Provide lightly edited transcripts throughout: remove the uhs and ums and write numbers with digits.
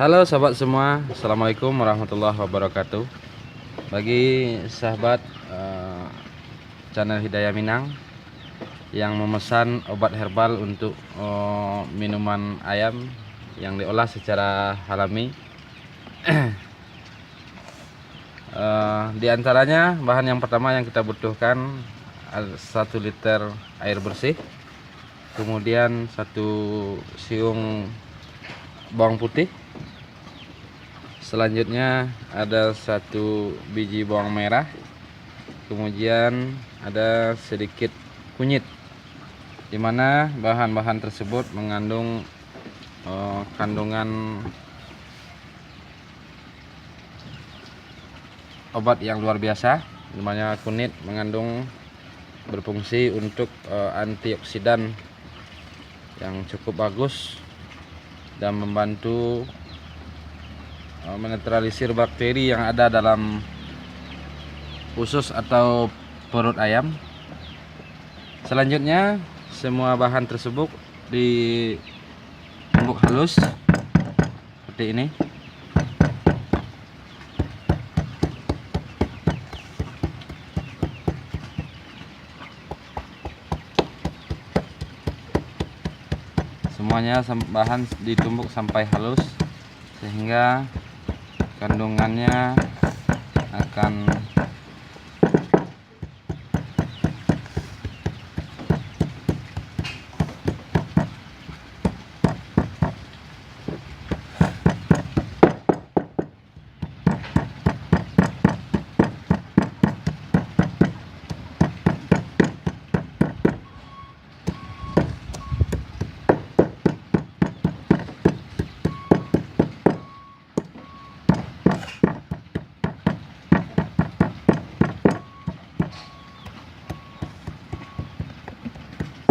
Halo sahabat semua, Assalamualaikum warahmatullahi wabarakatuh. Bagi sahabat channel Hidayah Minang yang memesan obat herbal untuk minuman ayam yang diolah secara alami, di antaranya bahan yang pertama yang kita butuhkan 1 liter air bersih, kemudian 1 siung bawang putih. Selanjutnya ada 1 biji bawang merah, kemudian ada sedikit kunyit, dimana bahan-bahan tersebut mengandung kandungan obat yang luar biasa. Dimana kunyit mengandung berfungsi untuk antioksidan yang cukup bagus dan membantu menetralisir bakteri yang ada dalam usus atau perut ayam. Selanjutnya semua bahan tersebut ditumbuk halus seperti ini. Semuanya bahan ditumbuk sampai halus sehingga kandungannya akan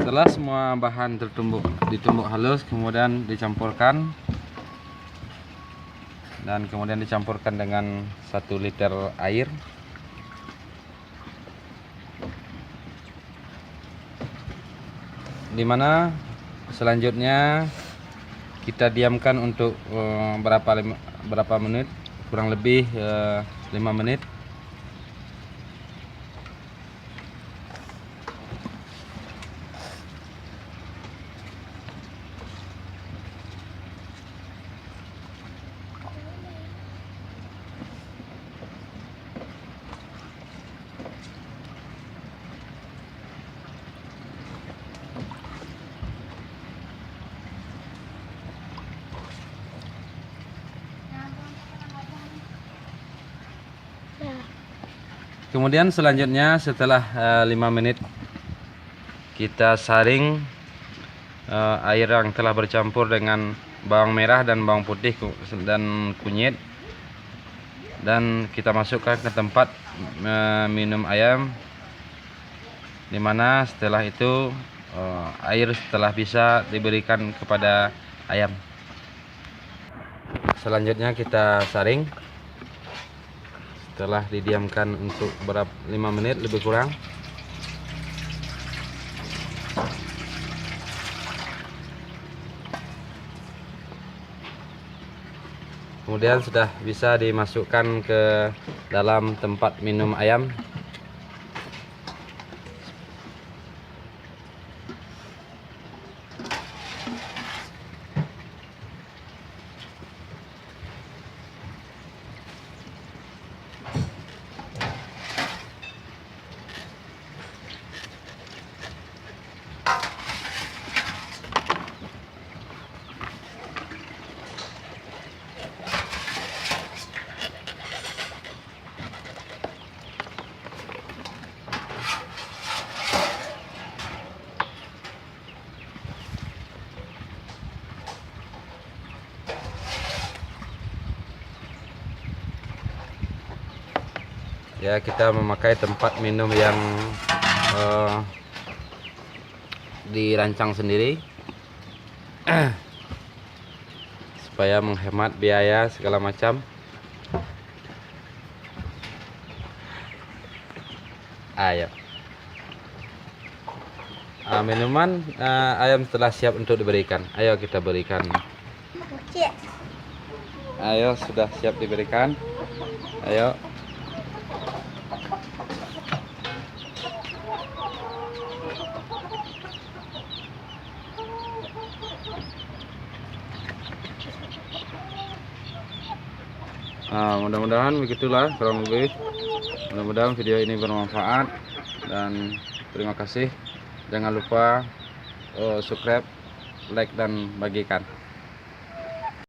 setelah semua bahan ditumbuk halus, kemudian dicampurkan dan kemudian dicampurkan dengan 1 liter air. Dimana selanjutnya kita diamkan untuk berapa menit, kurang lebih 5 menit. Kemudian selanjutnya setelah 5 menit kita saring air yang telah bercampur dengan bawang merah dan bawang putih dan kunyit, dan kita masukkan ke tempat minum ayam, dimana setelah itu air telah bisa diberikan kepada ayam. Selanjutnya kita saring setelah didiamkan untuk 5 menit lebih kurang. Kemudian sudah bisa dimasukkan ke dalam tempat minum ayam. Ya, kita memakai tempat minum yang dirancang sendiri supaya menghemat biaya segala macam. Ayo, minuman ayam telah siap untuk diberikan. Ayo kita berikan. Ayo, sudah siap diberikan. Ayo. Nah, mudah-mudahan begitulah kurang lebih. Mudah-mudahan video ini bermanfaat dan terima kasih. Jangan lupa subscribe, like dan bagikan.